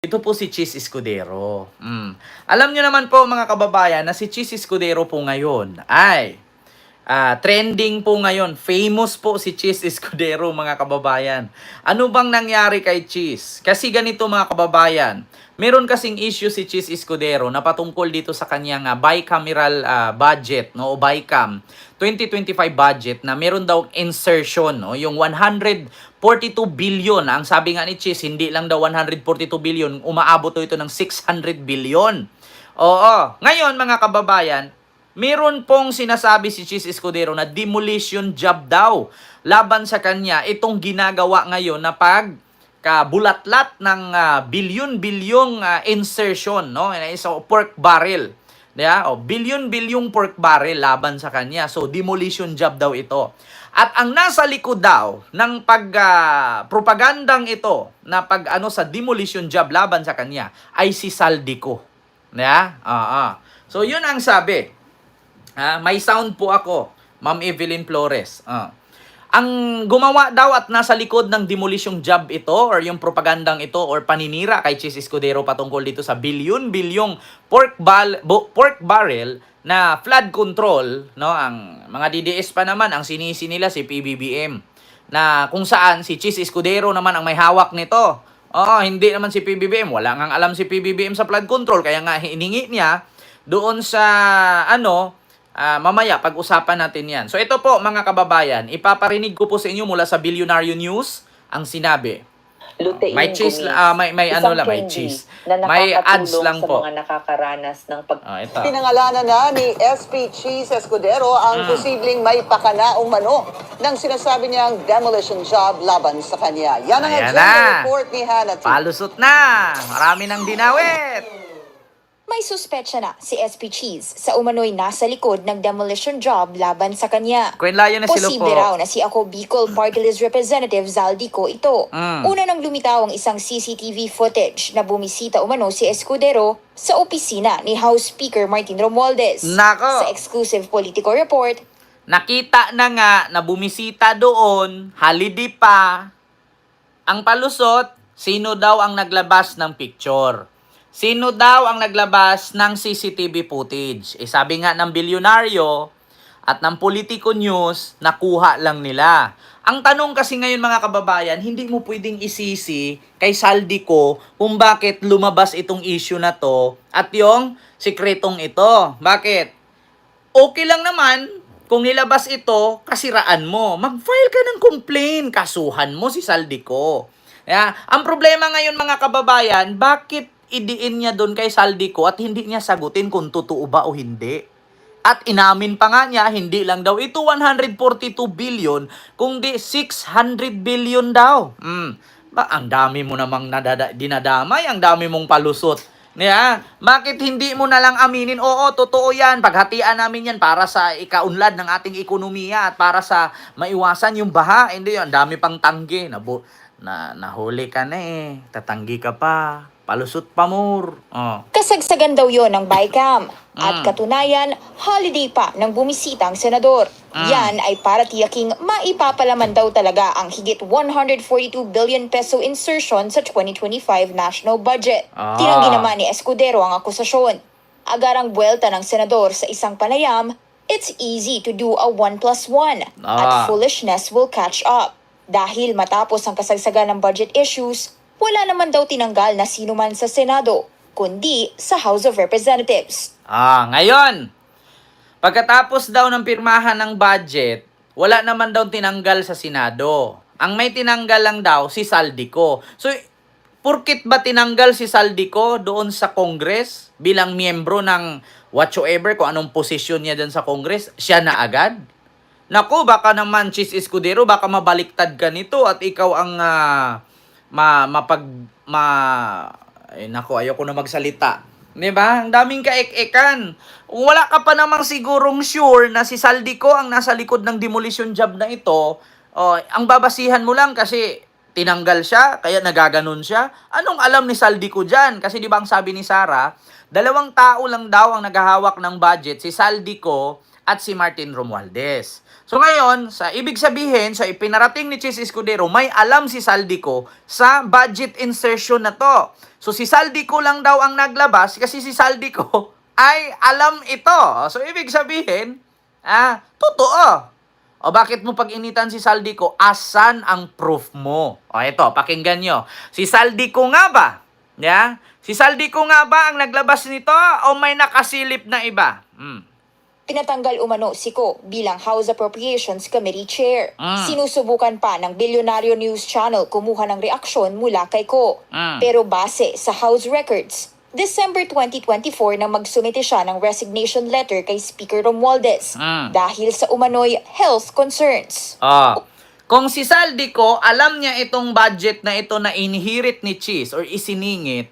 Ito po si Chis Escudero. Alam nyo naman po mga kababayan na si Chis Escudero po ngayon ay trending po ngayon. Famous po si Chis Escudero mga kababayan. Ano bang nangyari kay Chis? Kasi ganito mga kababayan, meron kasing issue si Chis Escudero na patungkol dito sa kanyang bicameral budget, no, o BICAM 2025 budget na meron daw insertion, no, yung 142 billion. Ang sabi nga ni Chis, hindi lang daw 142 billion, umaabot ito ng 600 billion. Oo. Ngayon mga kababayan, meron pong sinasabi si Chis Escudero na demolition job daw laban sa kanya itong ginagawa ngayon na pagkabulatlat ng bilyon-bilyong insertion, no? So, pork barrel. Yeah? O, bilyon-bilyong pork barrel laban sa kanya. So, demolition job daw ito. At ang nasa likod daw ng propagandang ito na sa demolition job laban sa kanya ay si Saldico. Yeah? So, yun ang sabi. May sound po ako, Ma'am Evelyn Flores. Ang gumawa daw at nasa likod ng demolition job ito or yung propagandang ito or paninira kay Chis Escudero patungkol dito sa bilyon-bilyong pork barrel na flood control, no? Ang mga DDS pa naman ang sinisi nila si PBBM, na kung saan si Chis Escudero naman ang may hawak nito. Hindi naman si PBBM, wala ngang alam si PBBM sa flood control, kaya nga hiningi niya doon sa mamaya, pag-usapan natin yan. So ito po mga kababayan, ipaparinig ko po sa inyo mula sa Bilyonaryo News ang sinabi. May cheese, may ano lang, may cheese. May ads lang po. Sa mga nakakaranas ng ito. Pinangalanan na ni SP Chis Escudero ang posibleng may pakanaong mano ng sinasabi niyang demolition job laban sa kanya. Yan ang agenda report ni Hannah T. Palusot na! Marami nang dinawit! May suspetsya na si SP Chis sa umano'y nasa likod ng demolition job laban sa kanya. Kwenlayo na sila po. Posible raw na si Ako Bicol Party List Representative Zaldico ito. Una nang lumitaw ang isang CCTV footage na bumisita umano si Escudero sa opisina ni House Speaker Martin Romualdez. Nako! Sa exclusive Politico Report, nakita na nga na bumisita doon, halidi pa. Ang palusot, sino daw ang naglabas ng picture? Sino daw ang naglabas ng CCTV footage? Sabi nga ng Bilyonaryo at ng Politico News, nakuha lang nila. Ang tanong kasi ngayon mga kababayan, hindi mo pwedeng isisi kay Saldico kung bakit lumabas itong issue na to at yung sikretong ito. Bakit? Okay lang naman kung nilabas ito, kasiraan mo. Mag-file ka ng complaint, kasuhan mo si Saldico. Ang problema ngayon mga kababayan, bakit idiin niya doon kay Saldico at hindi niya sagutin kung totoo ba o hindi? At inamin pa nga niya, hindi lang daw ito 142 billion, kundi 600 billion daw. Ang dami mo namang dinadamay, ang dami mong palusot. Bakit hindi mo na lang aminin, oo, totoo yan, paghatian namin yan para sa ikaunlad ng ating ekonomiya at para sa maiwasan yung baha. Hindi, ang dami pang tanggi. Nahuli ka na tatanggi ka pa. Palusot pa more. kasagsagan daw yon ng BICAM. At katunayan, holiday pa ng bumisitang senador. Yan ay para tiyaking maipapalaman daw talaga ang higit 142 billion peso insertion sa 2025 national budget. Tinanggi naman ni Escudero ang akusasyon. Agarang buwelta ng senador sa isang panayam, it's easy to do a 1+1 at foolishness will catch up. Dahil matapos ang kasagsagan ng budget issues, wala naman daw tinanggal na sino man sa Senado, kundi sa House of Representatives. Ngayon, pagkatapos daw ng pirmahan ng budget, wala naman daw tinanggal sa Senado. Ang may tinanggal lang daw si Saldico. So, porkit ba tinanggal si Saldico doon sa Congress bilang miyembro ng whatsoever, kung anong posisyon niya dyan sa Congress, siya na agad? Naku, baka naman, Chis Escudero, baka mabaliktad ka nito at ikaw ang naku, ayoko na magsalita. Diba? Ang daming kaek-ekan. Wala ka pa namang sigurong sure na si Saldico ang nasa likod ng demolition job na ito. Ang babasihan mo lang kasi tinanggal siya, kaya nagaganon siya. Anong alam ni Saldico dyan? Kasi di ba ang sabi ni Sara, 2 tao lang daw ang naghahawak ng budget, si Saldico at si Martin Romualdez. So ngayon, sa ibig sabihin, sa ipinarating ni Chis Escudero, may alam si Saldico sa budget insertion na to. So si Saldico lang daw ang naglabas kasi si Saldico ay alam ito. So ibig sabihin, totoo. O bakit mo pag-initan si Saldico? Asan ang proof mo? O ito, pakinggan nyo. Si Saldico nga ba? Yeah? Si Saldico nga ba ang naglabas nito o may nakasilip na iba? Tinatanggal umano si Ko bilang House Appropriations Committee Chair. Sinusubukan pa ng Bilyonaryo News Channel kumuha ng reaksyon mula kay Ko. Pero base sa House Records, December 2024 nang magsumite siya ng resignation letter kay Speaker Romualdez dahil sa umano'y health concerns. Kung si Saldico, alam niya itong budget na ito na inihirit ni Chis or isiningit,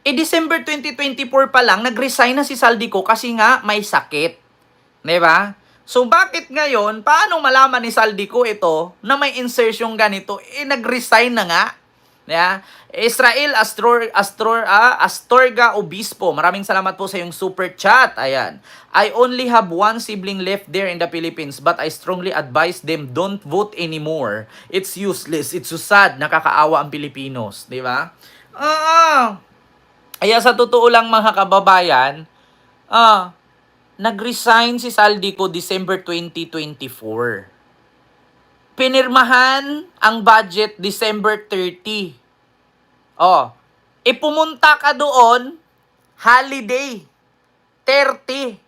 December 2024 pa lang, nag-resign na si Saldico kasi nga may sakit. Diba? So, bakit ngayon, paano malaman ni Saldico ito na may insertion ganito? Nag-resign na nga. Yeah? Israel Astorga Obispo, maraming salamat po sa yung super chat. Ayan. I only have one sibling left there in the Philippines but I strongly advise them don't vote anymore. It's useless. It's so sad. Nakakaawa ang Pilipinos. Diba? Kaya sa totoo lang mga kababayan, nag-resign si Saldico December 2024. Pinirmahan ang budget December 30. Pumunta ka doon, holiday, 30.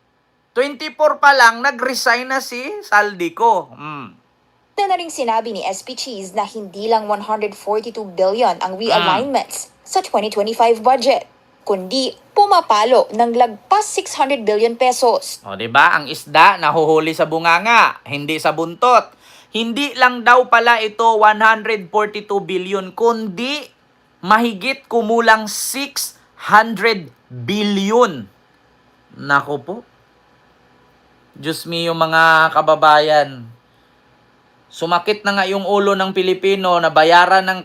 24 pa lang, nag-resign na si Saldico. Na ring sinabi ni SP Cheese na hindi lang 142 billion ang realignments sa 2025 budget, kundi pumapalo ng lagpas 600 billion pesos. Diba? Ang isda nahuhuli sa bunganga, hindi sa buntot. Hindi lang daw pala ito 142 billion, kundi mahigit kumulang 600 billion. Nako po. Diyos mio mga kababayan. Sumakit na nga yung ulo ng Pilipino na bayaran ng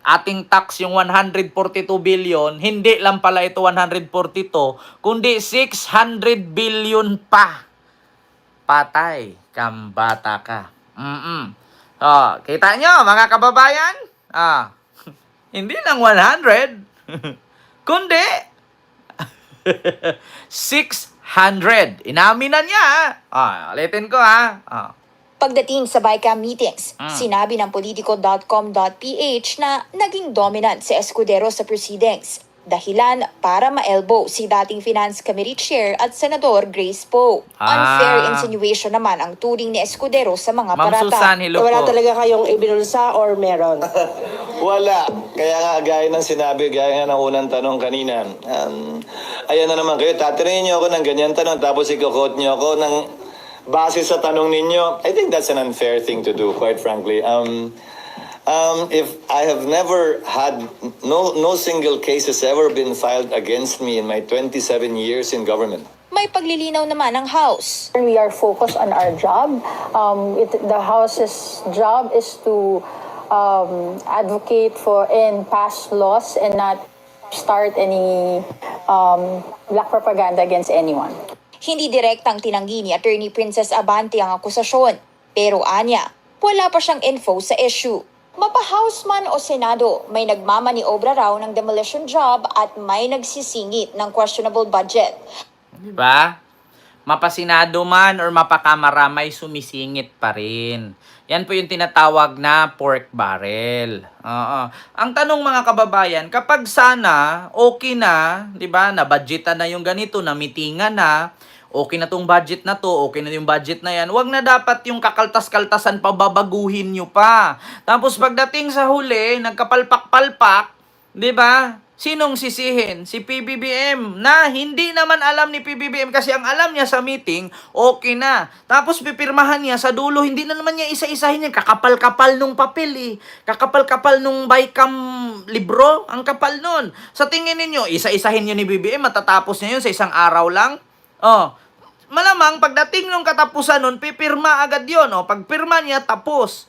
ating tax yung 142 billion. Hindi lang pala ito 142, kundi 600 billion pa. Patay, kambata ka. Kita nyo mga kababayan? Hindi lang 100, kundi 600. Inamin na niya. Ulitin ko Pagdating sa BICAM meetings, sinabi ng politico.com.ph na naging dominant si Escudero sa proceedings. Dahilan para ma-elbow si dating Finance Committee Chair at Senador Grace Poe. Unfair insinuation naman ang turing ni Escudero sa mga Ma'am parata. Susan, hello po. Wala talaga kayong ibinulsa or meron? Wala. Kaya nga, gaya ng sinabi, gaya nga ng unang tanong kanina. Ayan na naman kayo, tatanungin niyo ako ng ganyan tanong, tapos i-quote niyo ako ng base sa tanong ninyo. I think that's an unfair thing to do, quite frankly. If I have never had, no single case has ever been filed against me in my 27 years in government. May paglilinaw naman ng House. We are focused on our job. The House's job is to advocate for and pass laws and not start any black propaganda against anyone. Hindi direktang tinanggi ni Attorney Princess Abante ang akusasyon. Pero anya, wala pa siyang info sa issue. Mapa-House man o Senado, may nagmamaniobra raw ng demolition job at may nagsisingit ng questionable budget. Diba? Mapasinado man or mapakamara, may sumisingit pa rin. Yan po yung tinatawag na pork barrel. Ang tanong mga kababayan, kapag sana okay na, 'di ba? Na-budgetan na yung ganito, na-meetingan na, okay na tong budget na to, okay na yung budget na yan, wag na dapat yung kakaltas-kaltasan pa, babaguhin nyo pa. Tapos pagdating sa huli, nagkapalpak-palpak, 'di ba? Sinong sisihin? Si PBBM na hindi naman alam ni PBBM kasi ang alam niya sa meeting, okay na. Tapos pipirmahan niya sa dulo, hindi na naman niya isa-isahin yan. Kakapal-kapal nung papel Kakapal-kapal nung BICAM libro. Ang kapal nun. Sa tingin ninyo, isa-isahin niyo ni BBM, matatapos niya yun sa isang araw lang? Malamang pagdating nung katapusan nun, pipirma agad yun. Pagpirma niya, tapos.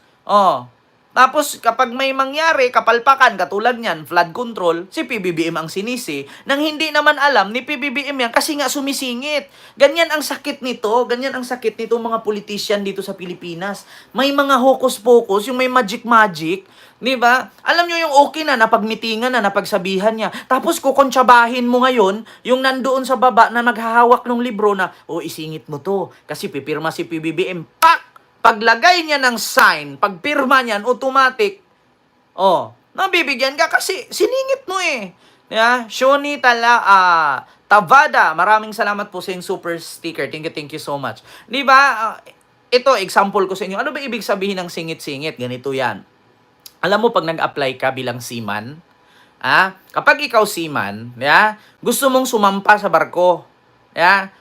Tapos kapag may mangyari, kapalpakan, katulad niyan, flood control, si PBBM ang sinisi, nang hindi naman alam ni PBBM yan kasi nga sumisingit. Ganyan ang sakit nito, ganyan ang sakit nito mga politician dito sa Pilipinas. May mga hocus-pocus, yung may magic-magic, di ba? Alam nyo yung okay na, napagmitingan na, napagsabihan niya. Tapos kukontsabahin mo ngayon, yung nandoon sa baba na naghahawak ng libro na, isingit mo to, kasi pipirma si PBBM. Pak! Paglagay niya ng sign, pagpirma niyan, automatic, nabibigyan ka kasi siningit mo eh. Yeah? Shoni Tavada, maraming salamat po sa yung super sticker. Thank you so much. Di ba? Ito, example ko sa inyo. Ano ba ibig sabihin ng singit-singit? Ganito yan. Alam mo, pag nag-apply ka bilang seaman, kapag ikaw seaman, gusto mong sumampa sa barko.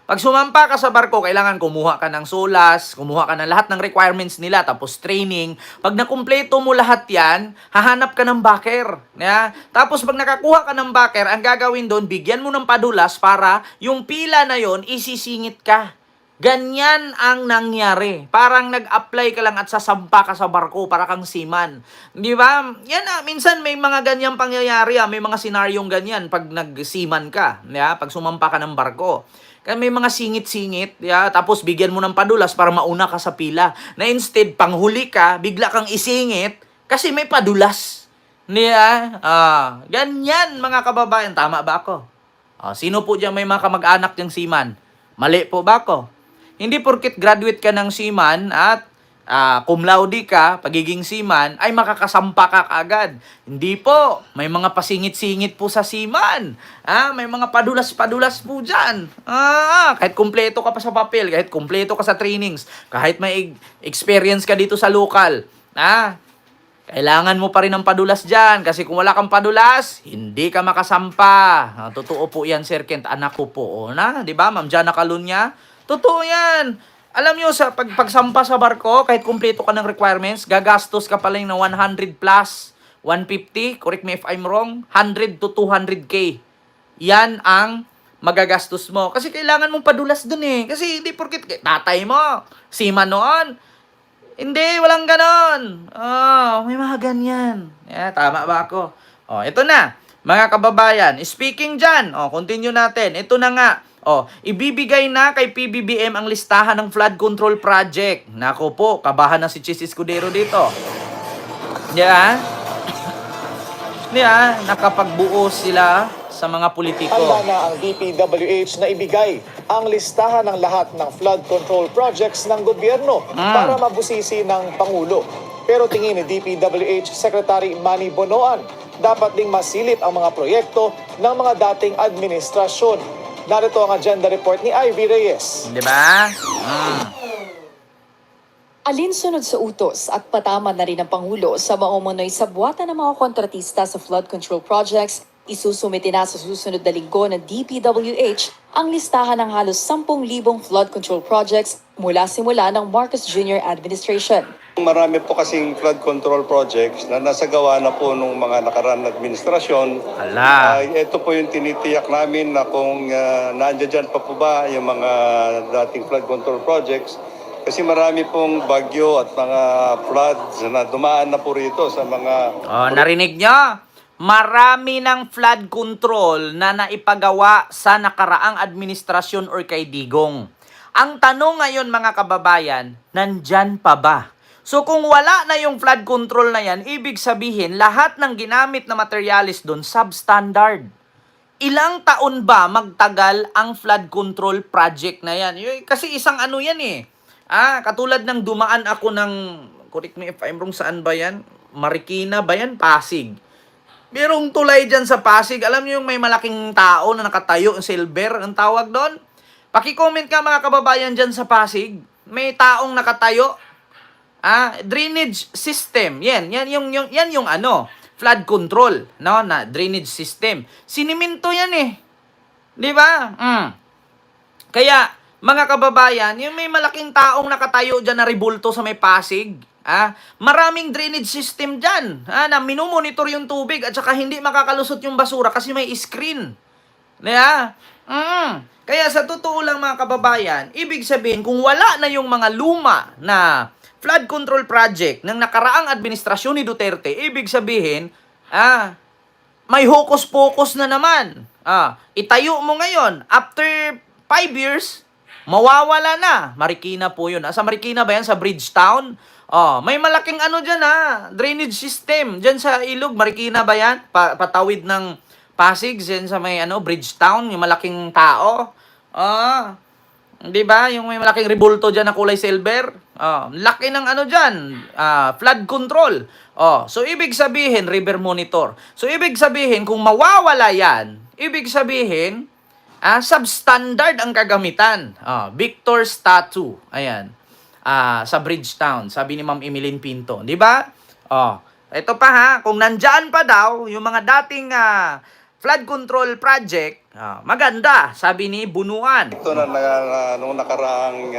Pag sumampa ka sa barko, kailangan kumuha ka ng solas, kumuha ka ng lahat ng requirements nila, tapos training. Pag nakumpleto mo lahat yan, hahanap ka ng backer. Tapos pag nakakuha ka ng backer, ang gagawin doon, bigyan mo ng padulas para yung pila na yon isisingit ka. Ganyan ang nangyari. Parang nag-apply ka lang at sasampa ka sa barko para kang seaman. Di ba? Yan minsan may mga ganyang pangyayari. May mga senaryong ganyan pag nag-seaman ka. Pag sumampa ka ng barko. Kaya may mga singit-singit. Tapos bigyan mo ng padulas para mauna ka sa pila. Na instead, panghuli ka, bigla kang isingit kasi may padulas. Ganyan mga kababayan. Tama ba ako? Sino po dyan may mga kamag-anak diyang seaman? Mali po ba ako? Hindi porket graduate ka ng seaman at cum laude ka, pagiging seaman, ay makakasampa ka kaagad. Hindi po. May mga pasingit-singit po sa seaman. May mga padulas-padulas po dyan. Kahit kumpleto ka pa sa papel, kahit kumpleto ka sa trainings, kahit may experience ka dito sa local, kailangan mo pa rin ng padulas dyan. Kasi kung wala kang padulas, hindi ka makasampa. Totoo po yan, Sir Kent. Anak ko po. Di ba, Ma'am Jana Calunya? Totoo yan. Alam nyo, sa pagsampa sa barko, kahit kumpleto ka ng requirements, gagastos ka pala ng 100 plus, 150, correct me if I'm wrong, 100 to 200K. Yan ang magagastos mo. Kasi kailangan mong padulas dun eh. Kasi hindi porkit tatay mo, seaman noon. Hindi, walang ganon. May mga ganyan. Tama ba ako? Ito na, mga kababayan. Speaking dyan, continue natin. Ito na nga. Ibibigay na kay PBBM ang listahan ng flood control project. Nako po, kabahan na si Chis Escudero dito. Nakapagbuo sila sa mga politiko. Handa na ang DPWH na ibigay ang listahan ng lahat ng flood control projects ng gobyerno para mabusisi ng Pangulo. Pero tingin ni DPWH Secretary Manny Bonoan, dapat ding masilip ang mga proyekto ng mga dating administrasyon. Narito ang agenda report ni Ivy Reyes. Di ba? Alinsunod sa utos at patama na rin ng Pangulo sa maumunoy sabwatan ng mga kontratista sa flood control projects, isusumite na sa susunod na linggo ng DPWH ang listahan ng halos 10,000 flood control projects mula simula ng Marcos Jr. administration. Marami po kasing flood control projects na nasagawa na po nung mga nakaraan na administrasyon. Ito po yung tinitiyak namin na kung nandiyan dyan pa po ba yung mga dating flood control projects. Kasi marami pong bagyo at mga floods na dumaan na po rito sa mga... Narinig nyo? Marami ng flood control na naipagawa sa nakaraang administrasyon or kay Digong. Ang tanong ngayon mga kababayan, nandyan pa ba? So kung wala na yung flood control na yan, ibig sabihin lahat ng ginamit na materialis doon substandard. Ilang taon ba magtagal ang flood control project na yan? Kasi isang ano yan eh. Katulad ng dumaan ako ng, correct me if I'm wrong, saan ba yan? Marikina ba yan? Pasig. Merong tulay dyan sa Pasig. Alam niyo yung may malaking tao na nakatayo, silver, ang tawag doon? Paki-comment ka mga kababayan dyan sa Pasig. May taong nakatayo. Drainage system. Yan yung flood control, no, na drainage system. Siniminto yan eh. 'Di ba? Kaya mga kababayan, yung may malaking taong nakatayo diyan na rebulto sa may Pasig, maraming drainage system diyan, na minomonitor yung tubig at saka hindi makakalusot yung basura kasi may screen. 'Di ba? Kaya sa totoo lang mga kababayan, ibig sabihin kung wala na yung mga luma na flood control project ng nakaraang administrasyon ni Duterte, ibig sabihin, may hocus-pocus na naman. Itayo mo ngayon, after 5 years, mawawala na. Marikina po yun. Sa Marikina ba yan? Sa Bridgetown? May malaking dyan drainage system. Dyan sa ilog, Marikina ba yan? Patawid ng Pasig, dyan sa may Bridgetown, yung malaking tao. Di ba? Yung may malaking rebulto dyan na kulay silver. Laki ng dyan. Flood control. So, ibig sabihin, river monitor. So, ibig sabihin, kung mawawala yan, ibig sabihin, substandard ang kagamitan. Victor statue. Ayan. Sa Bridgetown. Sabi ni Ma'am Emeline Pinto. Di ba? Ito pa kung nandyan pa daw, yung mga dating flood control project, maganda, sabi ni Bunuan. Ito nung nakaraang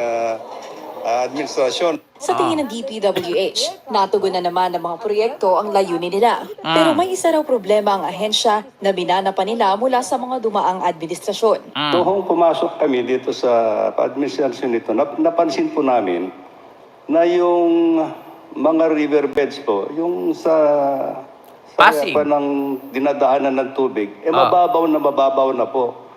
administrasyon. Sa tingin ng DPWH, natugon na naman ng mga proyekto ang layunin nila. Pero may isa raw problema ang ahensya na binana pa nila mula sa mga dumaang administrasyon. Noong pumasok kami dito sa administrasyon nito, napansin po namin na yung mga riverbeds po, yung sa Pasig. ng dinadaanan ng tubig, mababaw na po.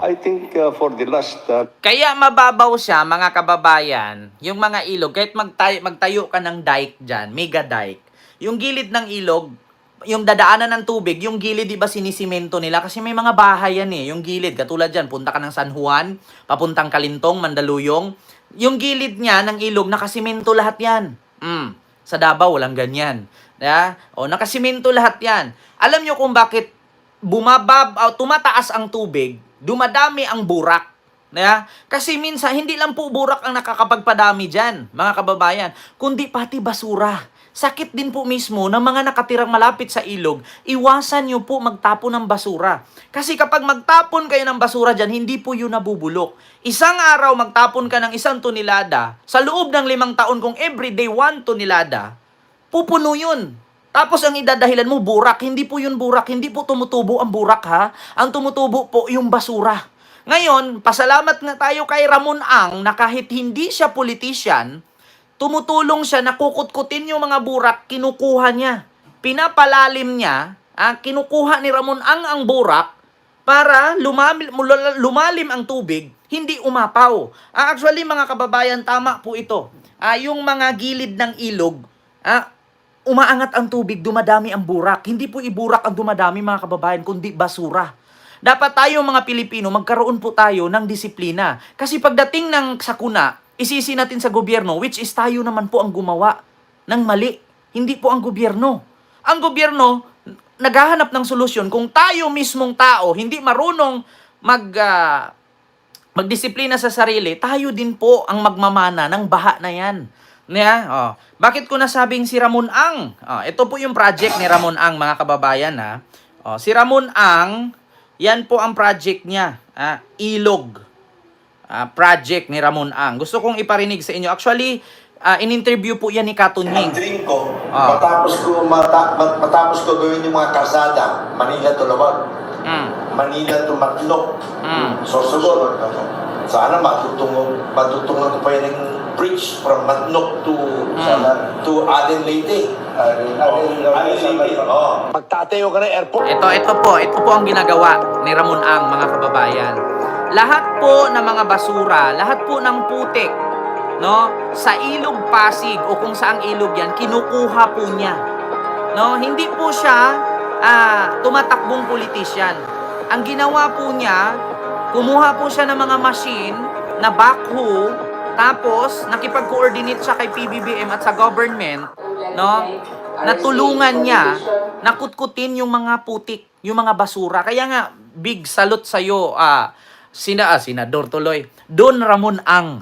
I think for the last... Kaya mababaw siya, mga kababayan, yung mga ilog, kahit magtayo ka ng dike dyan, mega dike, yung gilid ng ilog, yung dadaanan ng tubig, yung gilid, di ba sinisimento nila? Kasi may mga bahay yan yung gilid. Katulad dyan, punta ka ng San Juan, papuntang Kalintong, Mandaluyong, yung gilid niya ng ilog, nakasimento lahat yan. Sa Davao, walang ganyan. Nakasimento lahat yan. Alam nyo kung bakit tumataas ang tubig, dumadami ang burak. Kasi minsan, hindi lang po burak ang nakakapagpadami dyan, mga kababayan, kundi pati basura. Sakit din po mismo ng mga nakatirang malapit sa ilog, iwasan nyo po magtapon ng basura. Kasi kapag magtapon kayo ng basura dyan, hindi po yun nabubulok. Isang araw magtapon ka ng 1 tonelada, sa loob ng 5 taon kung everyday 1 tonelada, pupuno yun. Tapos ang idadahilan mo, burak. Hindi po yun burak. Hindi po tumutubo ang burak Ang tumutubo po yung basura. Ngayon, pasalamat na tayo kay Ramon Ang na kahit hindi siya politician, tumutulong siya na kukutkutin yung mga burak, kinukuha niya. Pinapalalim niya, kinukuha ni Ramon ang burak para lumalim ang tubig, hindi umapaw. Actually, mga kababayan, tama po ito. Yung mga gilid ng ilog, umaangat ang tubig, dumadami ang burak. Hindi po iburak ang dumadami, mga kababayan, kundi basura. Dapat tayo mga Pilipino, magkaroon po tayo ng disiplina. Kasi pagdating ng sakuna, isisi natin sa gobyerno, which is tayo naman po ang gumawa ng mali. Hindi po ang gobyerno. Ang gobyerno, naghahanap ng solusyon. Kung tayo mismong tao, hindi marunong magdisiplina sa sarili, tayo din po ang magmamana ng baha na yan. Bakit ko nasabing si Ramon Ang? Ito po yung project ni Ramon Ang, mga kababayan. Si Ramon Ang, yan po ang project niya. Ilog. Project ni Ramon Ang. Gusto kong iparinig sa inyo. Actually, in-interview po yan ni Katunying. Ang dream ko, matapos ko gawin yung mga kalsada, Manila to Labag, Manila to Matlok, Sorsogon. Sana matutungan ko pa yan ng bridge from Matlok to Aden Leyte. Magtatayo ka ng airport. Ito po ang ginagawa ni Ramon Ang, mga kababayan. Lahat po ng mga basura, lahat po ng putik, sa ilog Pasig o kung saang ilog yan, kinukuha po niya. Hindi po siya tumatakbong politisyan. Ang ginawa po niya, kumuha po siya ng mga machine na backhoe, tapos nakipag-coordinate siya kay PBBM at sa government, natulungan niya na kutkutin yung mga putik, yung mga basura. Kaya nga, big salute sa'yo, Senador tuloy, Don Ramon Ang.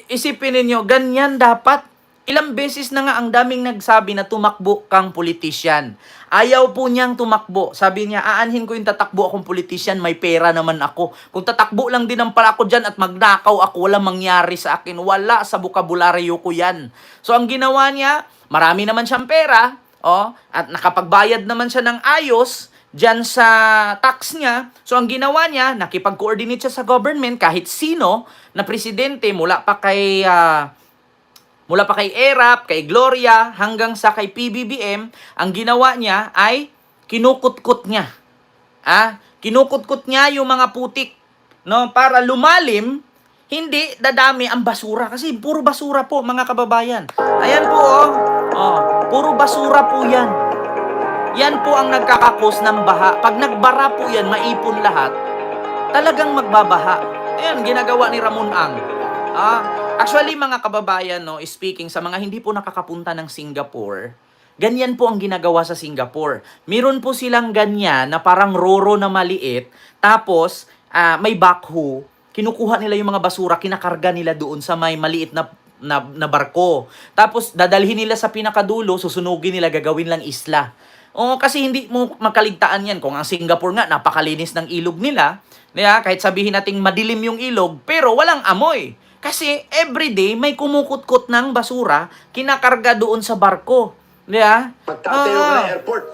Isipin ninyo, ganyan dapat. Ilang beses na nga ang daming nagsabi na tumakbo kang politisyan. Ayaw po niyang tumakbo. Sabi niya, aanhin ko yung tatakbo akong politisyan, may pera naman ako. Kung tatakbo lang din ang pala ako dyan at magnakaw ako, walang mangyari sa akin. Wala sa bukabularyo ko yan. So ang ginawa niya, marami naman siyang pera, at nakapagbayad naman siya ng ayos dyan sa tax niya. So ang ginawa niya, nakipag-coordinate siya sa government, kahit sino na presidente, mula pa kay Mula pa kay ERAP, kay Gloria, hanggang sa kay PBBM, ang ginawa niya ay kinukutkot niya. Kinukutkot niya yung mga putik, no, para lumalim, hindi dadami ang basura. Kasi puro basura po, mga kababayan. Ayan po, puro basura po yan. Yan po ang nagkakakos ng baha. Pag nagbara po yan, maipon lahat, talagang magbabaha. Ayan, ginagawa ni Ramon Ang. Actually, mga kababayan, no, speaking sa mga hindi po nakakapunta ng Singapore, ganyan po ang ginagawa sa Singapore. Meron po silang ganyan na parang roro na maliit, tapos may backhoe, kinukuha nila yung mga basura, kinakarga nila doon sa may maliit na barko. Tapos dadalhin nila sa pinakadulo, susunugin nila, gagawin lang isla. Kasi hindi mo makaligtaan yan. Kung ang Singapore nga, napakalinis ng ilog nila, kahit sabihin nating madilim yung ilog, pero walang amoy. Kasi everyday may kumukutkot ng basura, kinakarga doon sa barko. Magtatayo ka ng airport.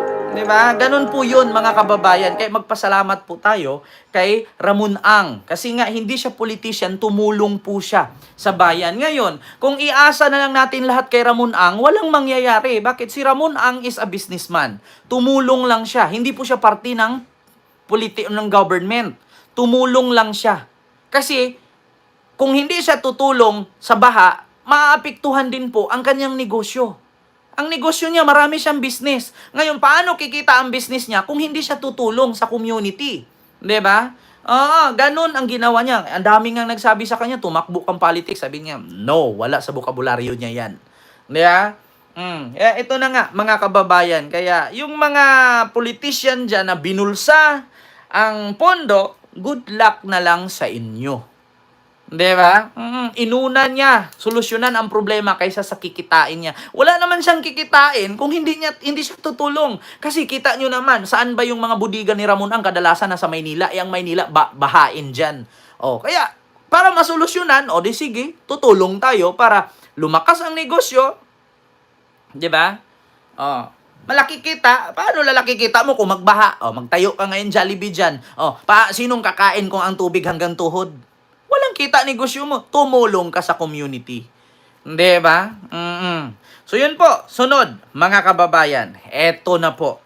Ganun po yun, mga kababayan. Kaya magpasalamat po tayo kay Ramon Ang. Kasi nga, hindi siya politician, tumulong po siya sa bayan. Ngayon, kung iasa na lang natin lahat kay Ramon Ang, walang mangyayari. Bakit? Si Ramon Ang is a businessman. Tumulong lang siya. Hindi po siya parte ng ng government. Tumulong lang siya. Kasi, kung hindi siya tutulong sa baha, maaapektuhan din po ang kanyang negosyo. Ang negosyo niya, marami siyang business. Ngayon, paano kikita ang business niya kung hindi siya tutulong sa community? Diba? Ganun ang ginawa niya. Ang daming nga nagsabi sa kanya, tumakbo kang politics. Sabi niya, no, wala sa bokabularyo niya yan. Diba? Ito na nga, mga kababayan. Kaya, yung mga politician dyan na binulsa ang pondo, good luck na lang sa inyo. Diba? Inuna niya, solusyonan ang problema kaysa sa kikitain niya. Wala naman siyang kikitain kung hindi siya tutulong. Kasi kita nyo naman, saan ba yung mga budiga ni Ramon ang kadalasan nasa Maynila? Ang Maynila, bahain dyan. Kaya, para masolusyonan, di sige, tutulong tayo para lumakas ang negosyo. Diba? Malaki kita. Paano lalaki kita mo kung magbaha? Magtayo ka ngayon Jollibee dyan. Sinong kakain kung ang tubig hanggang tuhod? Walang kita negosyo mo. Tumulong ka sa community. Hindi ba? So yun po. Sunod, mga kababayan. Eto na po.